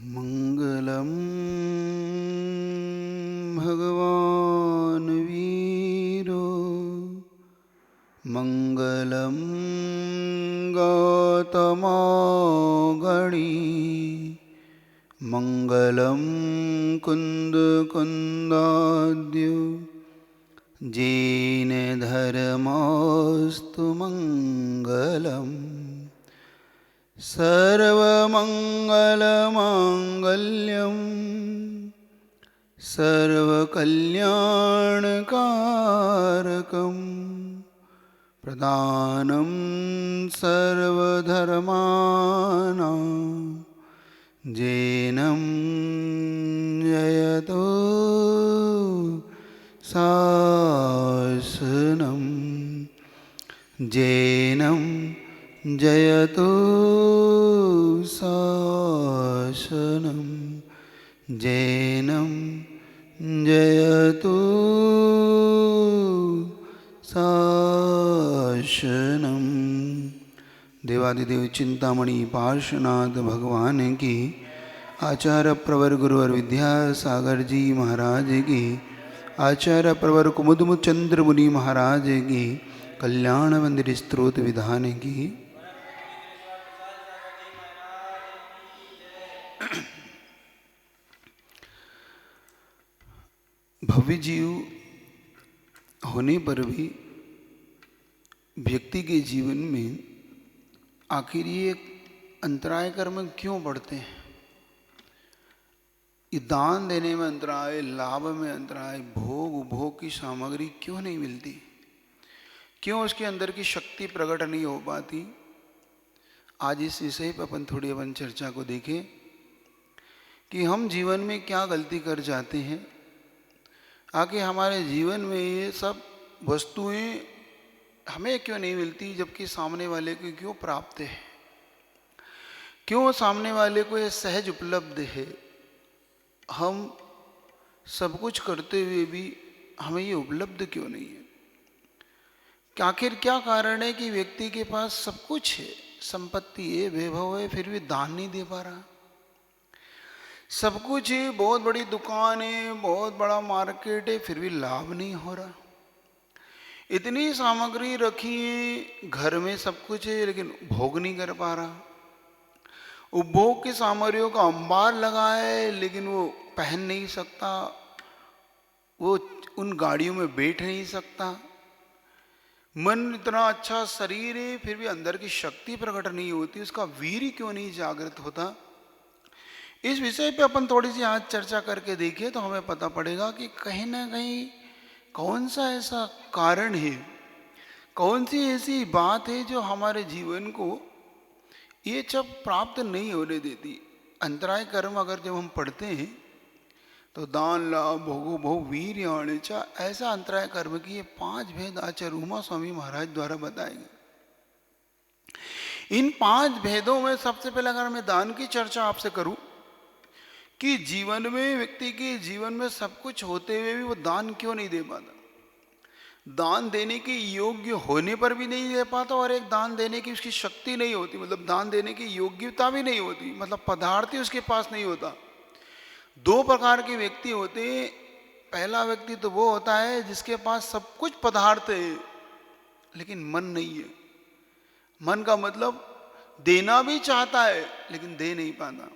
मंगलम भगवान वीरो मंगलम गौतमगणी मंगलम कुंद कुंदाद्यो जैन धर्मस्तु मंगलम सर्वमंगलमांगल्यं सर्वकल्याणकारकं प्रदानं सर्वधर्माणां जैनं जयतो शासनं जैनं जयतो शासनं जैनं जयतो शासनं। देवादिदेव चिंतामणि पार्श्वनाथ भगवान की, आचार्य प्रवर गुरुवर विद्यासागर जी महाराज की, आचार्य प्रवर कुमुदमुद चंद्र मुनि महाराज की, कल्याण मंदिर स्त्रोत विधान की। भव्य जीव होने पर भी व्यक्ति के जीवन में आखिर ये अंतराय कर्म क्यों बढ़ते हैं? ये दान देने में अंतराय, लाभ में अंतराय, भोग उपभोग की सामग्री क्यों नहीं मिलती? क्यों उसके अंदर की शक्ति प्रकट नहीं हो पाती? आज इस विषय पर अपन चर्चा को देखें कि हम जीवन में क्या गलती कर जाते हैं, आगे हमारे जीवन में ये सब वस्तुएं हमें क्यों नहीं मिलती जबकि सामने वाले को क्यों प्राप्त है? क्यों सामने वाले को ये सहज उपलब्ध है? हम सब कुछ करते हुए भी हमें ये उपलब्ध क्यों नहीं है? आखिर क्या कारण है कि व्यक्ति के पास सब कुछ है, संपत्ति है, वैभव है, फिर भी दान नहीं दे पा रहा? सब कुछ है, बहुत बड़ी दुकान है, बहुत बड़ा मार्केट है, फिर भी लाभ नहीं हो रहा। इतनी सामग्री रखी है, घर में सब कुछ है, लेकिन भोग नहीं कर पा रहा। उपभोग की सामग्रियों का अंबार लगा है, लेकिन वो पहन नहीं सकता, वो उन गाड़ियों में बैठ नहीं सकता। मन इतना अच्छा शरीर है, फिर भी अंदर की शक्ति प्रकट नहीं होती, उसका वीर्य क्यों नहीं जागृत होता? इस विषय पे अपन थोड़ी सी आज चर्चा करके देखें तो हमें पता पड़ेगा कि कहीं ना कहीं कौन सा ऐसा कारण है, कौन सी ऐसी बात है जो हमारे जीवन को ये सब प्राप्त नहीं होने देती। अंतराय कर्म अगर जब हम पढ़ते हैं तो दान लाभ भोगो भोग वीर अणिचा, ऐसा अंतराय कर्म की ये 5 भेद आचार्य उमा स्वामी महाराज द्वारा बताए गए। इन 5 भेदों में सबसे पहले अगर मैं दान की चर्चा आपसे करूं कि जीवन में, व्यक्ति के जीवन में सब कुछ होते हुए भी वो दान क्यों नहीं दे पाता? दान देने के योग्य होने पर भी नहीं दे पाता, और एक दान देने की उसकी शक्ति नहीं होती, मतलब दान देने की योग्यता भी नहीं होती, मतलब पदार्थ ही उसके पास नहीं होता। 2 प्रकार के व्यक्ति होते हैं। पहला व्यक्ति तो वो होता है जिसके पास सब कुछ पदार्थ है लेकिन मन नहीं है। मन का मतलब देना भी चाहता है लेकिन दे नहीं पाता।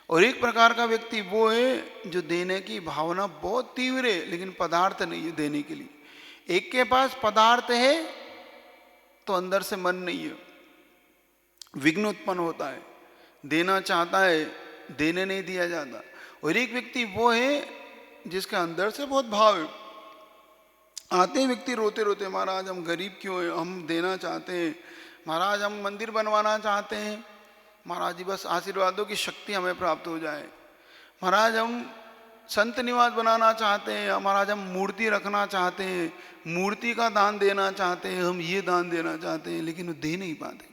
और एक प्रकार का व्यक्ति वो है जो देने की भावना बहुत तीव्र है लेकिन पदार्थ नहीं है देने के लिए। एक के पास पदार्थ है तो अंदर से मन नहीं है, विघ्न उत्पन्न होता है, देना चाहता है, देने नहीं दिया जाता। और एक व्यक्ति वो है जिसके अंदर से बहुत भाव है। आते हैं व्यक्ति रोते रोते, महाराज हम गरीब क्यों हैं, हम देना चाहते हैं, महाराज हम मंदिर बनवाना चाहते हैं, महाराज जी बस आशीर्वादों की शक्ति हमें प्राप्त हो जाए, महाराज हम संत निवास बनाना चाहते हैं, महाराज हम मूर्ति रखना चाहते हैं, मूर्ति का दान देना चाहते हैं, हम ये दान देना चाहते हैं, लेकिन वो दे नहीं पाते।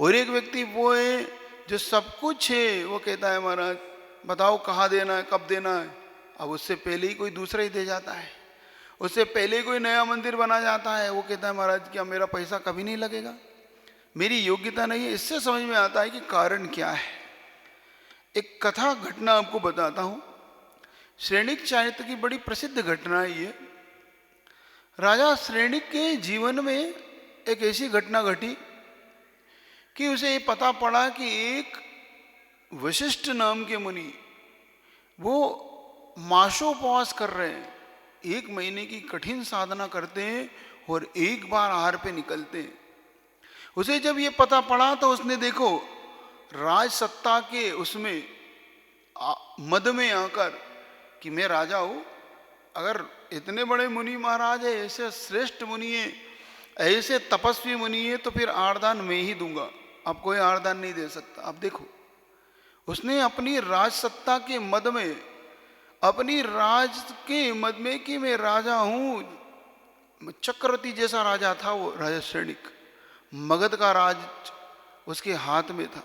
और एक व्यक्ति वो है जो सब कुछ है, वो कहता है महाराज बताओ कहाँ देना है, कब देना है। अब उससे पहले ही कोई दूसरा ही दे जाता है, उससे पहले ही कोई नया मंदिर बना जाता है, वो कहता है महाराज क्या मेरा पैसा कभी नहीं लगेगा, मेरी योग्यता नहीं है। इससे समझ में आता है कि कारण क्या है। एक कथा घटना आपको बताता हूं। श्रेणिक चारित्र की बड़ी प्रसिद्ध घटना है ये। राजा श्रेणिक के जीवन में एक ऐसी घटना घटी कि उसे ये पता पड़ा कि एक वशिष्ठ नाम के मुनि वो मासोपवास कर रहे हैं, 1 महीने की कठिन साधना करते हैं और एक बार आहार पे निकलते हैं। उसे जब ये पता पड़ा तो उसने देखो राज सत्ता के उसमें मद में आकर कि मैं राजा हूं, अगर इतने बड़े मुनि महाराज है, ऐसे श्रेष्ठ मुनि है, ऐसे तपस्वी मुनि है, तो फिर आरदान मैं ही दूंगा, अब कोई आरदान नहीं दे सकता। अब देखो उसने अपनी राज सत्ता के मद में, अपनी राज के मद में कि मैं राजा हूं, चक्रवर्ती जैसा राजा था वो राजा श्रेणिक, मगध का राज उसके हाथ में था।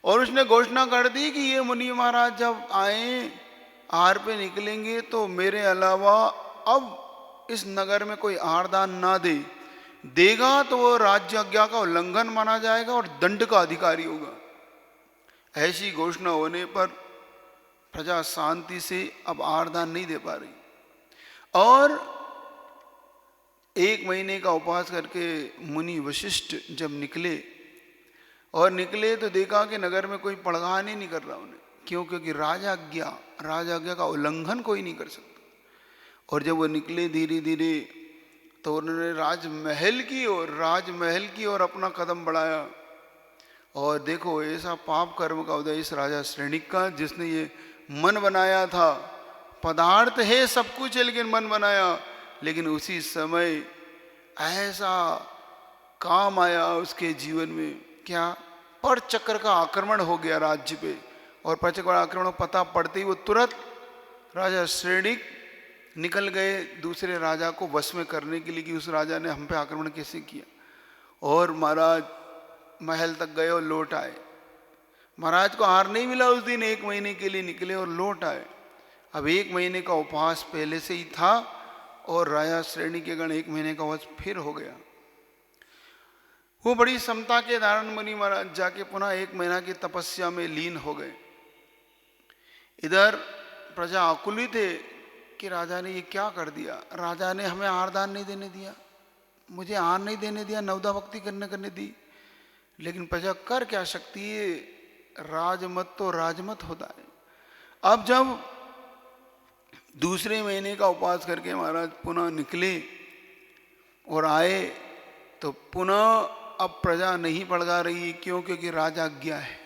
और उसने घोषणा कर दी कि ये मुनि महाराज जब आए आहार पे निकलेंगे तो मेरे अलावा अब इस नगर में कोई आहारदान ना दे, देगा तो वो राज्य आज्ञा का उल्लंघन माना जाएगा और दंड का अधिकारी होगा। ऐसी घोषणा होने पर प्रजा शांति से अब आहारदान नहीं दे पा रही और 1 महीने का उपवास करके मुनि वशिष्ठ जब निकले तो देखा कि नगर में कोई पड़गान ही नहीं कर रहा उन्हें। क्यों? क्योंकि राजाज्ञा का उल्लंघन कोई नहीं कर सकता। और जब वो निकले धीरे धीरे तो उन्होंने राजमहल की ओर अपना कदम बढ़ाया। और देखो ऐसा पाप कर्म का उदय इस राजा श्रेणिक का, जिसने ये मन बनाया था, पदार्थ है सब कुछ है लेकिन मन बनाया, लेकिन उसी समय ऐसा काम आया उसके जीवन में, क्या? पर चक्र का आक्रमण हो गया राज्य पे। और पर चक्र का आक्रमण पता पड़ते ही वो तुरंत राजा श्रेणिक निकल गए दूसरे राजा को वश में करने के लिए कि उस राजा ने हम पे आक्रमण कैसे किया। और महाराज महल तक गए और लौट आए। महाराज को आहार नहीं मिला उस दिन, 1 महीने के लिए निकले और लौट आए। अब 1 महीने का उपवास पहले से ही था और राजा श्रेणी के गण 1 महीने का उपवास फिर हो गया। वो बड़ी समता के धारण मुनि महाराज जाके पुनः 1 महीना की तपस्या में लीन हो गए। इधर प्रजा आकुलित है कि राजा ने ये क्या कर दिया, राजा ने हमें आहारदान नहीं देने दिया, मुझे आहार नहीं देने दिया, नवदा भक्ति करने दी। लेकिन प्रजा कर क्या सकती है, राजमत तो राजमत होता है। अब जब दूसरे महीने का उपवास करके महाराज पुनः निकले और आए तो पुनः अब प्रजा नहीं पड़गा रही। क्यों? क्योंकि राजाज्ञा है।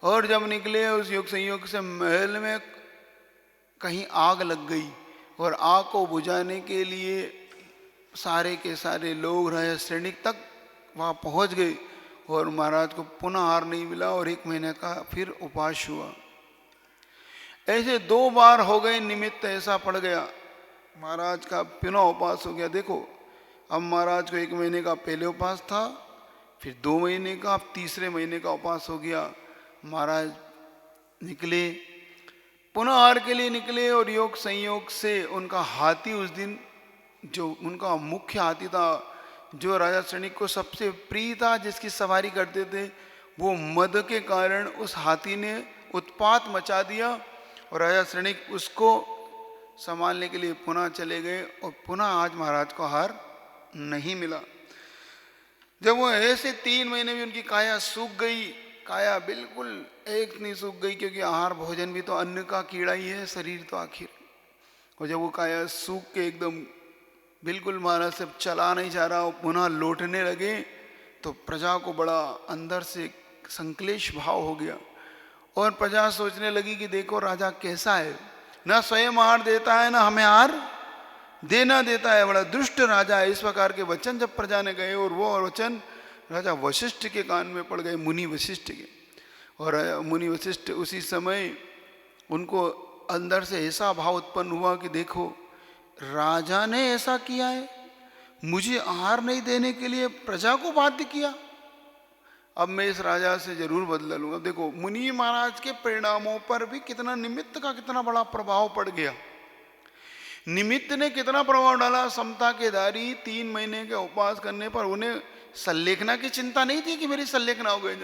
और जब निकले उस योग संयोग से महल में कहीं आग लग गई और आग को बुझाने के लिए सारे के सारे लोग राजा श्रेणिक तक वहाँ पहुँच गए और महाराज को पुनः आहार नहीं मिला और 1 महीने का फिर उपवास हुआ। ऐसे 2 बार हो गए, निमित्त ऐसा पड़ गया, महाराज का पुनः उपवास हो गया। देखो अब महाराज को 1 महीने का पहले उपवास था, फिर 2 महीने का, अब तीसरे महीने का उपवास हो गया। महाराज निकले, पुनः आहार के लिए निकले और योग संयोग से उनका हाथी उस दिन, जो उनका मुख्य हाथी था, जो राजा श्रेणिक को सबसे प्रिय था, जिसकी सवारी करते थे, वो मद के कारण उस हाथी ने उत्पात मचा दिया और राजा श्रेणिक उसको संभालने के लिए पुनः चले गए और पुनः आज महाराज को आहार नहीं मिला। जब वो ऐसे 3 महीने में उनकी काया सूख गई, काया बिल्कुल एक नहीं सूख गई, क्योंकि आहार भोजन भी तो अन्न का कीड़ा ही है, शरीर तो आखिर। और जब वो काया सूख के एकदम बिल्कुल महाराज से चला नहीं जा रहा, पुनः लौटने लगे तो प्रजा को बड़ा अंदर से संक्लेश भाव हो गया और प्रजा सोचने लगी कि देखो राजा कैसा है, ना स्वयं आहार देता है ना हमें आहार देना देता है, बड़ा दुष्ट राजा है। इस प्रकार के वचन जब प्रजा ने गए और वो वचन राजा वशिष्ठ के कान में पड़ गए, मुनि वशिष्ठ के। और मुनि वशिष्ठ उसी समय उनको अंदर से ऐसा भाव उत्पन्न हुआ कि देखो राजा ने ऐसा किया है, मुझे आहार नहीं देने के लिए प्रजा को बाध्य किया, अब मैं इस राजा से जरूर बदला लूंगा। देखो मुनि महाराज के परिणामों पर भी कितना निमित्त का कितना बड़ा प्रभाव पड़ गया। निमित्त ने कितना प्रभाव डाला। समता के दारी 3 महीने के उपवास करने पर उन्हें सल्लेखना की चिंता नहीं थी कि मेरी सल्लेखना हो गई,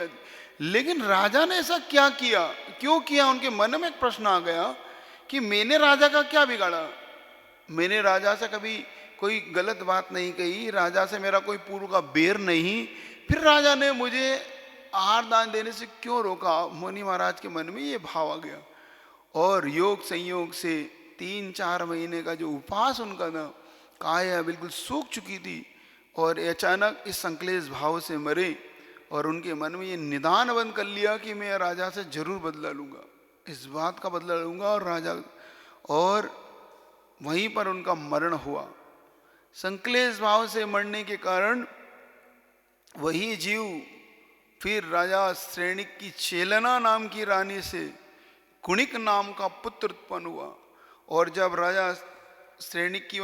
लेकिन राजा ने ऐसा क्या किया, क्यों किया? उनके मन में एक प्रश्न आ गया कि मैंने राजा का क्या बिगाड़ा, मैंने राजा से कभी कोई गलत बात नहीं कही, राजा से मेरा कोई पूर्व का बैर नहीं, फिर राजा ने मुझे आहार दान देने से क्यों रोका? मुनि महाराज के मन में ये भाव आ गया और योग संयोग से 3-4 महीने का जो उपवास उनका था, काया बिल्कुल सूख चुकी थी और अचानक इस संक्लेश भाव से मरे और उनके मन में ये निदान बंद कर लिया कि मैं राजा से जरूर बदला लूंगा, इस बात का बदला लूंगा। और राजा और वहीं पर उनका मरण हुआ। संक्लेश भाव से मरने के कारण वही जीव फिर राजा श्रेणिक की चेलना नाम की रानी से कुणिक नाम का पुत्र उत्पन्न हुआ। और जब राजा श्रेणिक की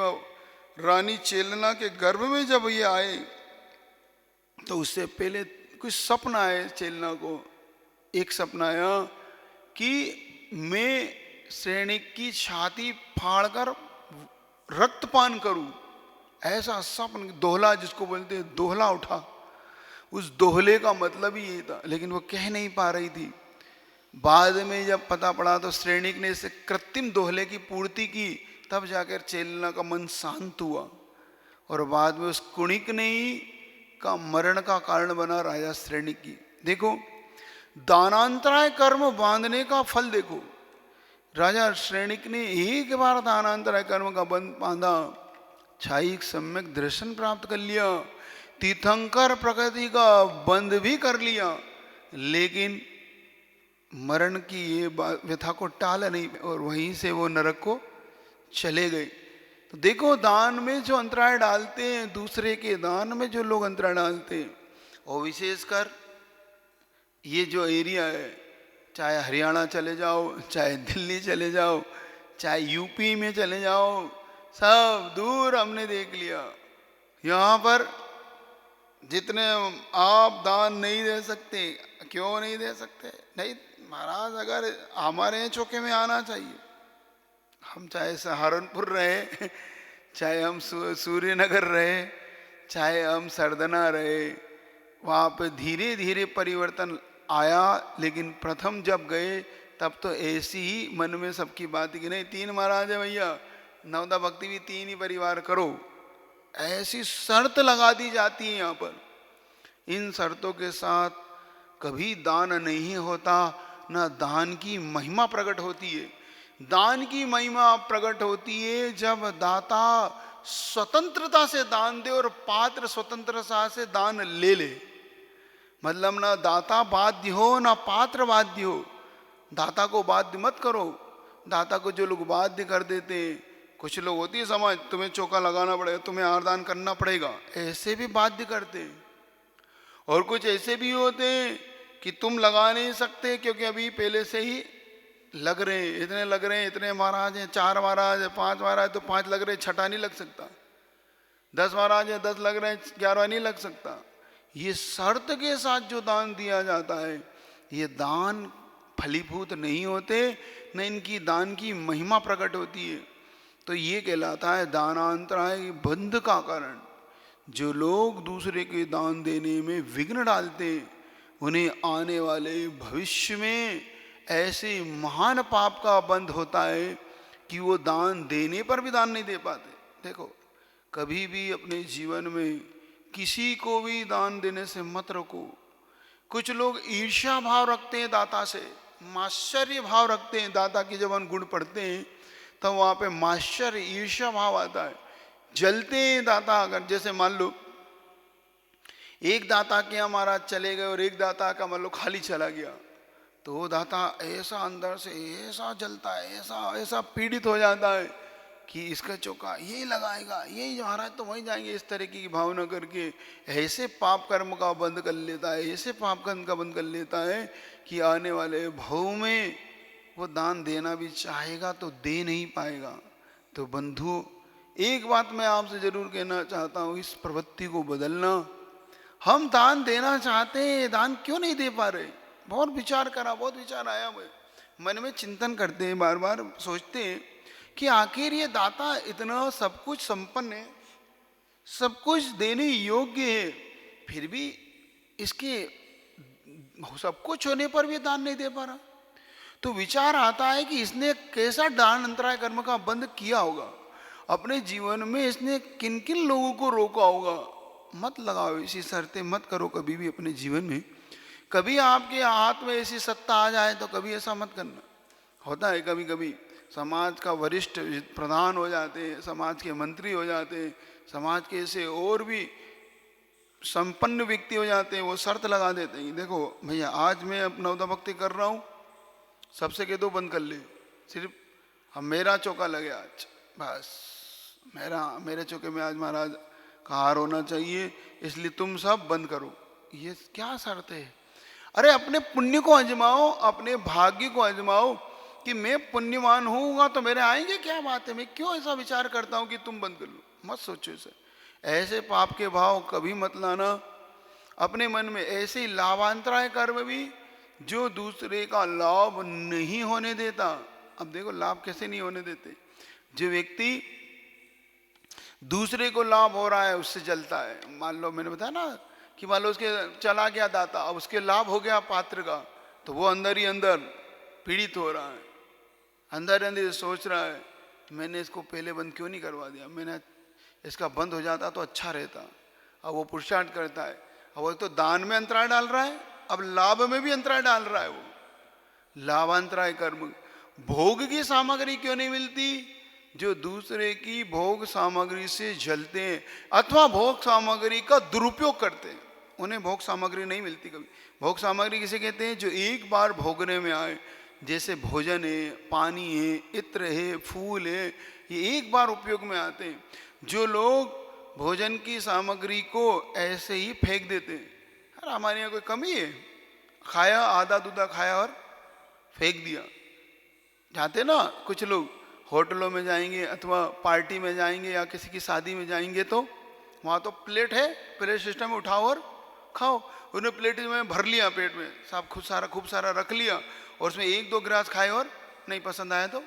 रानी चेलना के गर्भ में जब ये आए तो उससे पहले कुछ सपना आए चेलना को। एक सपना आया कि मैं श्रेणिक की छाती फाड़कर रक्तपान करूं, ऐसा सपन, दोहला जिसको बोलते हैं, दोहला उठा। उस दोहले का मतलब ही ये था, लेकिन वो कह नहीं पा रही थी। बाद में जब पता पड़ा तो श्रेणिक ने इसे कृत्रिम दोहले की पूर्ति की, तब जाकर चेलना का मन शांत हुआ और बाद में उस कुणिक ने ही का मरण का कारण बना राजा श्रेणिक की। देखो दानांतराय कर्म बांधने का फल देखो, राजा श्रेणिक ने एक बार दानांतराय कर्म का बंध बांधा, छायिक सम्यक दर्शन प्राप्त कर लिया, तीर्थंकर प्रकृति का बंध भी कर लिया, लेकिन मरण की ये व्यथा को टाला नहीं और वहीं से वो नरक को चले गए। तो देखो दान में जो अंतराय डालते हैं, दूसरे के दान में जो लोग अंतराय डालते हैं, और विशेषकर ये जो एरिया है, चाहे हरियाणा चले जाओ, चाहे दिल्ली चले जाओ, चाहे यूपी में चले जाओ, सब दूर हमने देख लिया। यहाँ पर जितने आप दान नहीं दे सकते, क्यों नहीं दे सकते? नहीं महाराज, अगर हमारे चौके में आना चाहिए। हम चाहे सहारनपुर रहे, चाहे हम सूर्यनगर रहे, चाहे हम सरदना रहे, वहाँ पे धीरे धीरे परिवर्तन आया। लेकिन प्रथम जब गए तब तो ऐसी ही मन में सबकी बात कि नहीं 3 महाराज है भैया, नवदा भक्ति भी 3 ही परिवार करो, ऐसी शर्त लगा दी जाती है यहाँ पर। इन शर्तों के साथ कभी दान नहीं होता, ना दान की महिमा प्रकट होती है। दान की महिमा प्रकट होती है जब दाता स्वतंत्रता से दान दे और पात्र स्वतंत्रता से दान ले ले। मतलब ना दाता बाध्य हो ना पात्र बाध्य हो। दाता को बाध्य मत करो। दाता को जो लोग बाध्य कर देते हैं, कुछ लोग होती है समाज, तुम्हें चौका लगाना पड़ेगा, तुम्हें आरदान करना पड़ेगा, ऐसे भी बाध्य करते हैं। और कुछ ऐसे भी होते हैं कि तुम लगा नहीं सकते क्योंकि अभी पहले से ही लग रहे हैं, इतने लग रहे हैं, इतने महाराज हैं, 4 महाराज है, 5 महाराज तो 5 लग रहे हैं, 6 नहीं लग सकता। 10 महाराज है, 10 लग रहे हैं, 11 नहीं लग सकता। ये शर्त के साथ जो दान दिया जाता है, ये दान फलीभूत नहीं होते, न इनकी दान की महिमा प्रकट होती है। तो ये कहलाता है दानांतराय बंध का कारण। जो लोग दूसरे के दान देने में विघ्न डालते, उन्हें आने वाले भविष्य में ऐसे महान पाप का बंध होता है कि वो दान देने पर भी दान नहीं दे पाते। देखो कभी भी अपने जीवन में किसी को भी दान देने से मत रोको। कुछ लोग ईर्ष्या भाव रखते हैं दाता से, माश्चर्य भाव रखते हैं। दाता के जब हम गुण पढ़ते हैं तब वहाँ पे माश्चर्य ईर्ष्या भाव आता है, जलते हैं दाता। अगर जैसे मान लो एक दाता के यहाँ महाराज चले गए और एक दाता का मान लो खाली चला गया, तो वो दाता ऐसा अंदर से ऐसा जलता है, ऐसा ऐसा पीड़ित हो जाता है कि इसका चौका यही लगाएगा, यही महाराज तो वहीं जाएंगे, इस तरह की भावना करके ऐसे पाप कर्म का बंद कर लेता है, ऐसे पाप कर्म का बंद कर लेता है कि आने वाले भव में वो दान देना भी चाहेगा तो दे नहीं पाएगा। तो बंधु एक बात मैं आपसे जरूर कहना चाहता हूँ, इस प्रवृत्ति को बदलना। हम दान देना चाहते हैं, दान क्यों नहीं दे पा रहे? बहुत विचार करा, बहुत विचार आया, मन में चिंतन करते हैं, बार बार सोचते हैं कि आखिर ये दाता इतना सब कुछ संपन्न है, सब कुछ देने योग्य है, फिर भी इसके सब कुछ होने पर भी दान नहीं दे पा रहा। तो विचार आता है कि इसने कैसा दान अंतराय कर्म का बंद किया होगा, अपने जीवन में इसने किन किन लोगों को रोका होगा। मत लगाओ ऐसी शर्तें, मत करो कभी भी अपने जीवन में। कभी आपके हाथ में ऐसी सत्ता आ जाए तो कभी ऐसा मत करना। होता है कभी कभी समाज का वरिष्ठ प्रधान हो जाते हैं, समाज के मंत्री हो जाते हैं, समाज के ऐसे और भी संपन्न व्यक्ति हो जाते हैं, वो शर्त लगा देते हैं, देखो भैया आज मैं नवदा भक्ति कर रहा हूँ, सबसे कह दो बंद कर ले, सिर्फ हम मेरा चौका लगे आज, बस मेरे चौके में आज महाराज का हार होना चाहिए, इसलिए तुम सब बंद करो। ये क्या शर्त है? अरे अपने पुण्य को आजमाओ, अपने भाग्य को आजमाओ कि मैं पुण्यवान होऊंगा तो मेरे आएंगे, क्या बात है, मैं क्यों ऐसा विचार करता हूं कि तुम बंद कर लो। मत सोचो इसे, ऐसे पाप के भाव कभी मत लाना अपने मन में। ऐसे ही लाभांतराय कर्म भी जो दूसरे का लाभ नहीं होने देता। अब देखो लाभ कैसे नहीं होने देते, जो व्यक्ति दूसरे को लाभ हो रहा है उससे जलता है। मान लो मैंने बताया ना कि मान लो उसके चला गया दाता, अब उसके लाभ हो गया पात्र का, तो वो अंदर ही अंदर पीड़ित हो रहा है, अंदर अंदर सोच रहा है मैंने इसको पहले बंद क्यों नहीं करवा दिया, मैंने इसका बंद हो जाता तो अच्छा रहता। अब वो पुरुषार्थ करता है, अब वो तो दान में अंतराय डाल रहा है, अब लाभ में भी अंतराय डाल रहा है। वो लाभांतराय कर्म। भोग की सामग्री क्यों नहीं मिलती? जो दूसरे की भोग सामग्री से जलते हैं अथवा भोग सामग्री का दुरुपयोग करते हैं, उन्हें भोग सामग्री नहीं मिलती कभी। भोग सामग्री किसे कहते हैं? जो एक बार भोगने में आए, जैसे भोजन है, पानी है, इत्र है, फूल है, ये एक बार उपयोग में आते हैं। जो लोग भोजन की सामग्री को ऐसे ही फेंक देते हैं, अरे हमारे यहाँ कोई कमी है, खाया आधा दूधा खाया और फेंक दिया। जाते ना कुछ लोग होटलों में जाएंगे अथवा पार्टी में जाएंगे या किसी की शादी में जाएंगे तो वहाँ तो प्लेट है, प्लेट सिस्टम में उठाओ और खाओ। उन्हें प्लेट में भर लिया, पेट में सब खूब सारा रख लिया और उसमें एक दो गिलास खाए और नहीं पसंद आया तो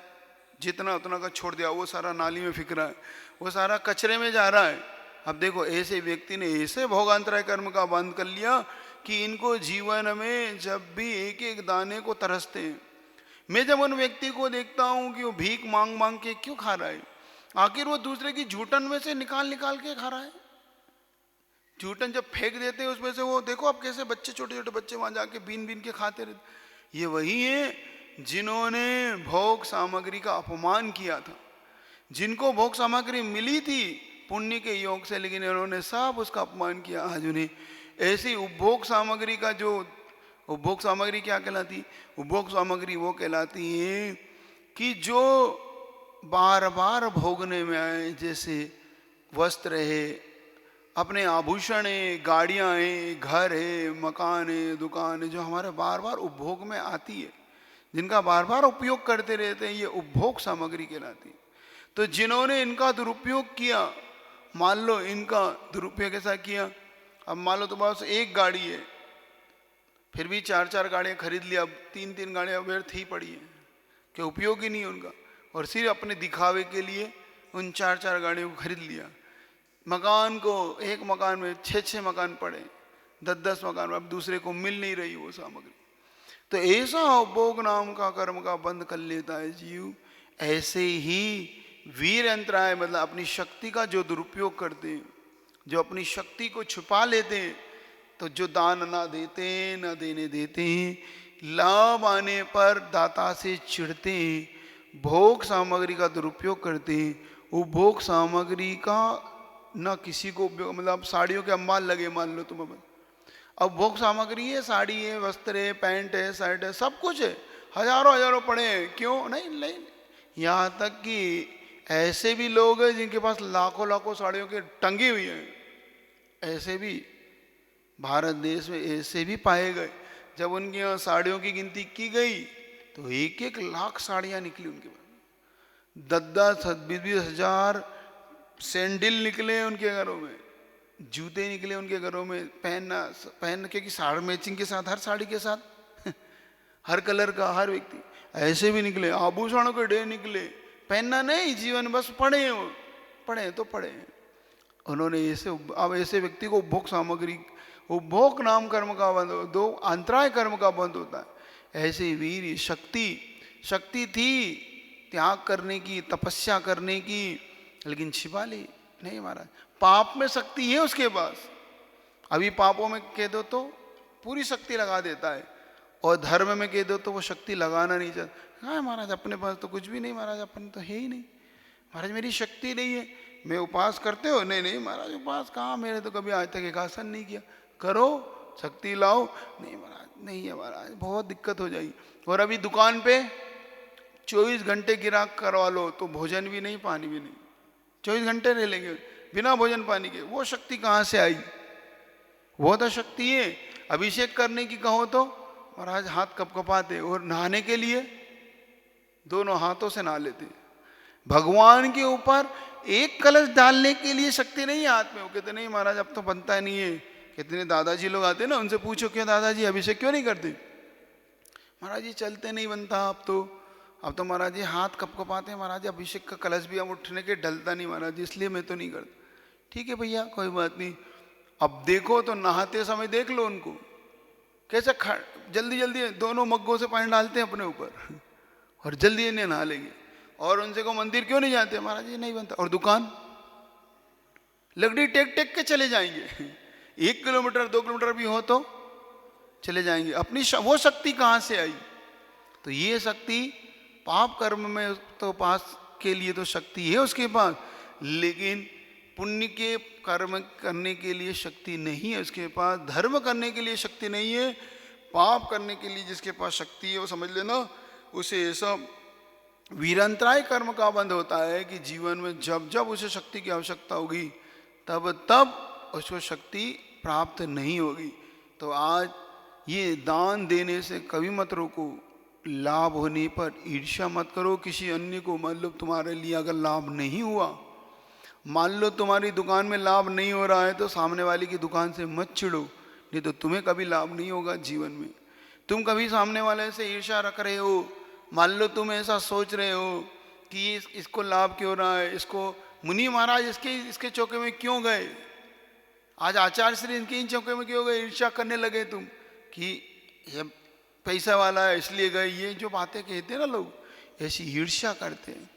जितना उतना का छोड़ दिया, वो सारा नाली में फेंक रहा है, वो सारा कचरे में जा रहा है। अब देखो ऐसे व्यक्ति ने ऐसे भोगांतराय कर्म का बंद कर लिया कि इनको जीवन में जब भी एक एक दाने को तरसते हैं। मैं जब उन व्यक्ति को देखता हूँ कि वो भीख मांग मांग के क्यों खा रहा है, आखिर वो दूसरे की झूठन में से निकाल निकाल के खा रहा है। झूठन जब फेंक देते हैं उसमें से, वो देखो अब कैसे बच्चे, छोटे छोटे बच्चे वहां जाके बीन बीन के खाते रहते। ये वही है जिन्होंने भोग सामग्री का अपमान किया था, जिनको भोग सामग्री मिली थी पुण्य के योग से, लेकिन उन्होंने सब उसका अपमान किया। आज उन्हें ऐसी उपभोग सामग्री का, जो उपभोग सामग्री क्या कहलाती? उपभोग सामग्री वो कहलाती है कि जो बार बार भोगने में आए, जैसे वस्त्र है, अपने आभूषण है, गाड़ियां हैं, घर है, मकान है, दुकान है, जो हमारे बार बार उपभोग में आती है, जिनका बार बार उपयोग करते रहते हैं, ये उपभोग सामग्री कहलाती है। तो जिन्होंने इनका दुरुपयोग किया, मान लो इनका दुरुपयोग कैसा किया, अब मान लो तुम्हारे पास एक गाड़ी है, फिर भी चार चार गाड़ियाँ खरीद लिया, अब तीन तीन गाड़ियाँ व्यर्थ ही पड़ी हैं, क्या उपयोग ही नहीं है उनका, और सिर्फ अपने दिखावे के लिए उन चार चार गाड़ियों को खरीद लिया। मकान को, एक मकान में छः छः मकान पड़े, 10-10 मकान, अब दूसरे को मिल नहीं रही वो सामग्री। तो ऐसा उपभोग नाम का कर्म का बंद कर लेता है जीव। ऐसे ही वीर अंतराय, मतलब अपनी शक्ति का जो दुरुपयोग करते हैं, जो अपनी शक्ति को छुपा लेते हैं, तो जो दान ना देते हैं, ना देने देते हैं, लाभ आने पर दाता से चिढ़ते हैं, भोग सामग्री का दुरुपयोग करते हैं, उपभोग सामग्री का ना किसी को उपयोग, मतलब साड़ियों के अंबाल लगे, मान लो तुम्हें, अब भोग सामग्री है, साड़ी है, वस्त्र है, पैंट है, शर्ट है, सब कुछ है, हजारों हजारों पड़े हैं, क्यों नहीं। यहाँ तक कि ऐसे भी लोग हैं जिनके पास लाखों लाखों साड़ियों के टंगी हुई हैं, ऐसे भी भारत देश में ऐसे भी पाए गए। जब उनके यहाँ साड़ियों की गिनती की गई तो 1-1 लाख साड़ियाँ निकली उनके पास, 10-20 हजार सैंडल निकले उनके घरों में, जूते निकले उनके घरों में, पहन के कि साड़ी मैचिंग के साथ, हर साड़ी के साथ हर कलर का, हर व्यक्ति ऐसे भी निकले, आभूषणों के ढेर निकले, पहनना नहीं, जीवन बस पढ़े तो पढ़े। उन्होंने ऐसे, अब ऐसे व्यक्ति को उपभोग सामग्री, उपभोग नाम कर्म का बंध, दो अंतराय कर्म का बंध होता है। ऐसे ही वीर शक्ति थी त्याग करने की, तपस्या करने की, लेकिन छिपा ली नहीं महाराज। पाप में शक्ति है उसके पास, अभी पापों में कह दो तो पूरी शक्ति लगा देता है, और धर्म में कह दो तो वो शक्ति लगाना नहीं चाहता। हाँ महाराज अपने पास तो कुछ भी नहीं महाराज, अपन तो है ही नहीं महाराज, मेरी शक्ति नहीं है। मैं उपास करते हो? नहीं नहीं महाराज उपास कहाँ, मैंने तो कभी आज तक एक आसन नहीं किया। करो शक्ति लाओ। नहीं महाराज नहीं है महाराज, बहुत दिक्कत हो जाएगी। और अभी दुकान पे 24 घंटे गिराक करवा लो तो भोजन भी नहीं पानी भी नहीं, 24 घंटे रह लेंगे बिना भोजन पानी के। वो शक्ति कहाँ से आई? वो तो शक्ति है। अभिषेक करने की कहो तो महाराज हाथ कपकपाते, और नहाने के लिए दोनों हाथों से नहा लेते। भगवान के ऊपर एक कलश डालने के लिए शक्ति नहीं हाथ में। वो कहते नहीं महाराज अब तो बनता नहीं है। कितने दादाजी लोग आते ना, उनसे पूछो क्यों दादाजी अभिषेक क्यों नहीं करते? महाराज जी चलते नहीं बनता अब तो महाराज जी हाथ कपकपाते हैं महाराज जी, अभिषेक का कलश भी हम उठने के डलता नहीं महाराज जी, इसलिए मैं तो नहीं करता। ठीक है भैया कोई बात नहीं। अब देखो तो नहाते समय देख लो उनको कैसे जल्दी जल्दी दोनों मग्गों से पानी डालते हैं अपने ऊपर और जल्दी इन्हें नहा लेंगे। और उनसे को मंदिर क्यों नहीं जाते? महाराज जी नहीं बनता। और दुकान लकड़ी टेक टेक के चले जाएंगे, 1 किलोमीटर 2 किलोमीटर भी हो तो चले जाएंगे। अपनी वो शक्ति कहाँ से आई? तो ये शक्ति पाप कर्म में तो पास के लिए तो शक्ति है उसके पास, लेकिन पुण्य के कर्म करने के लिए शक्ति नहीं है उसके पास, धर्म करने के लिए शक्ति नहीं है। पाप करने के लिए जिसके पास शक्ति है वो समझ लेना उसे ऐसा वीरंतराय कर्म का बंध होता है कि जीवन में जब जब उसे शक्ति की आवश्यकता होगी तब तब उसको शक्ति प्राप्त नहीं होगी। तो आज ये दान देने से कभी मत रोको, लाभ होने पर ईर्ष्या मत करो किसी अन्य को। मान लो तुम्हारे लिए अगर लाभ नहीं हुआ, मान लो तुम्हारी दुकान में लाभ नहीं हो रहा है, तो सामने वाले की दुकान से मत चिढ़ो, नहीं तो तुम्हें कभी लाभ नहीं होगा जीवन में। तुम कभी सामने वाले से ईर्ष्या रख रहे हो, मान लो तुम ऐसा सोच रहे हो कि इसको लाभ क्यों रहा है, इसको मुनि महाराज इसके चौके में क्यों गए, आज आचार्य श्री इनके इन चौके में क्यों गए, ईर्ष्या करने लगे तुम कि ये पैसा वाला है इसलिए गए। ये जो बातें कहते हैं ना लोग, ऐसी ईर्ष्या करते हैं।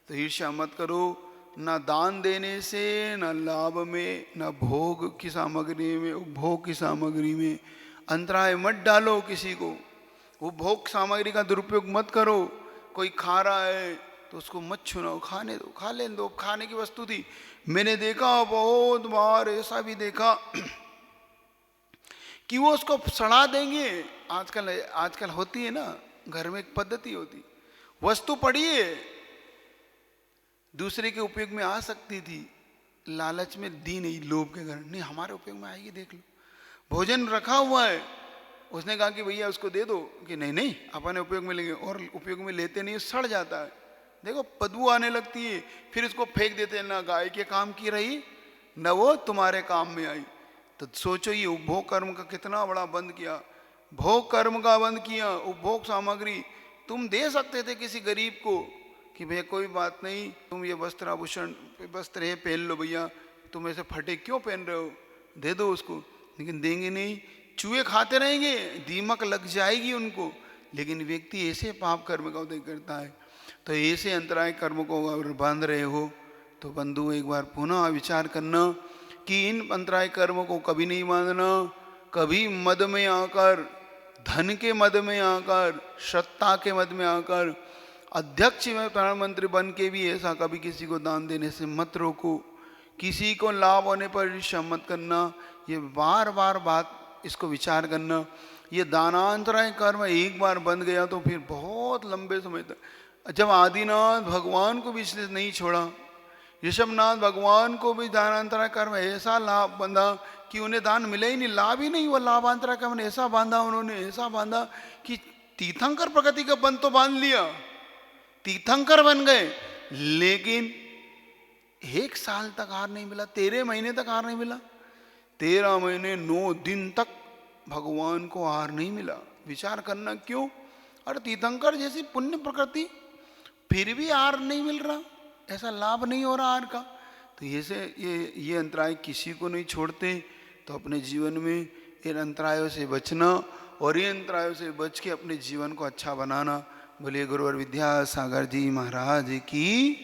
तो ईर्ष्या मत करो, ना दान देने से, ना लाभ में, ना भोग की सामग्री में, उपभोग की सामग्री में अंतराय मत डालो किसी को। उपभोग सामग्री का दुरुपयोग मत करो। कोई खा रहा है तो उसको मत छुनाओ, खाने दो, खा लेने दो, खाने की वस्तु थी। मैंने देखा बहुत बार, ऐसा भी देखा कि वो उसको सड़ा देंगे। आजकल होती है ना, घर में एक पद्धति होती, वस्तु पड़ी है दूसरे के उपयोग में आ सकती थी, लालच में दी नहीं, लोभ के घर नहीं हमारे उपयोग में आएगी, देख लो। भोजन रखा हुआ है, उसने कहा कि भैया उसको दे दो, कि नहीं नहीं अपने उपयोग में लेंगे, और उपयोग में लेते नहीं, सड़ जाता है, देखो बदबू आने लगती है, फिर उसको फेंक देते हैं। ना गाय के काम की रही, न वो तुम्हारे काम में आई। तो सोचो ये उपभोग कर्म का कितना बड़ा बंद किया, भोग कर्म का बंद किया। उपभोग सामग्री तुम दे सकते थे किसी गरीब को कि भैया कोई बात नहीं, तुम ये वस्त्र आभूषण वस्त्र है पहन लो भैया, तुम ऐसे फटे क्यों पहन रहे हो, दे दो उसको। लेकिन देंगे नहीं, चूहे खाते रहेंगे, दीमक लग जाएगी उनको। लेकिन व्यक्ति ऐसे पाप कर्म का उदय करता है। तो ऐसे अंतराय कर्म को अगर बांध रहे हो तो बंधु एक बार पुनः विचार करना कि इन अंतराय कर्मों को कभी नहीं बांधना। कभी मद में आकर, धन के मद में आकर, सत्ता के मद में आकर, अध्यक्ष में प्रधानमंत्री बन के भी ऐसा कभी किसी को दान देने से मत रोको। किसी को लाभ होने पर ईर्ष्या मत करना। ये बार बार बात इसको विचार करना। ये दानांतराय कर्म एक बार बंध गया तो फिर बहुत लंबे समय तक, जब आदिनाथ भगवान को भी इसने नहीं छोड़ा, ऋषभनाथ भगवान को भी दानांतराय कर्म ऐसा लाभ बंधा कि उन्हें दान मिला ही नहीं, लाभ ही नहीं हुआ। लाभांतराय कर्म ऐसा बांधा उन्होंने, ऐसा बांधा कि तीर्थंकर प्रकृति का बंध तो बांध लिया, तीर्थंकर बन गए, लेकिन 1 साल तक हार नहीं मिला, 13 महीने तक हार नहीं मिला, 13 महीने 9 दिन तक भगवान को हार नहीं मिला। विचार करना क्यों? और तीर्थंकर जैसी पुण्य प्रकृति, फिर भी हार नहीं मिल रहा, ऐसा लाभ नहीं हो रहा हार का। तो ये अंतराय किसी को नहीं छोड़ते। तो अपने जीवन में इन अंतरायों से बचना और इन अंतरायों से बच के अपने जीवन को अच्छा बनाना। बोलिए गुरुवर विद्यासागर जी महाराज की।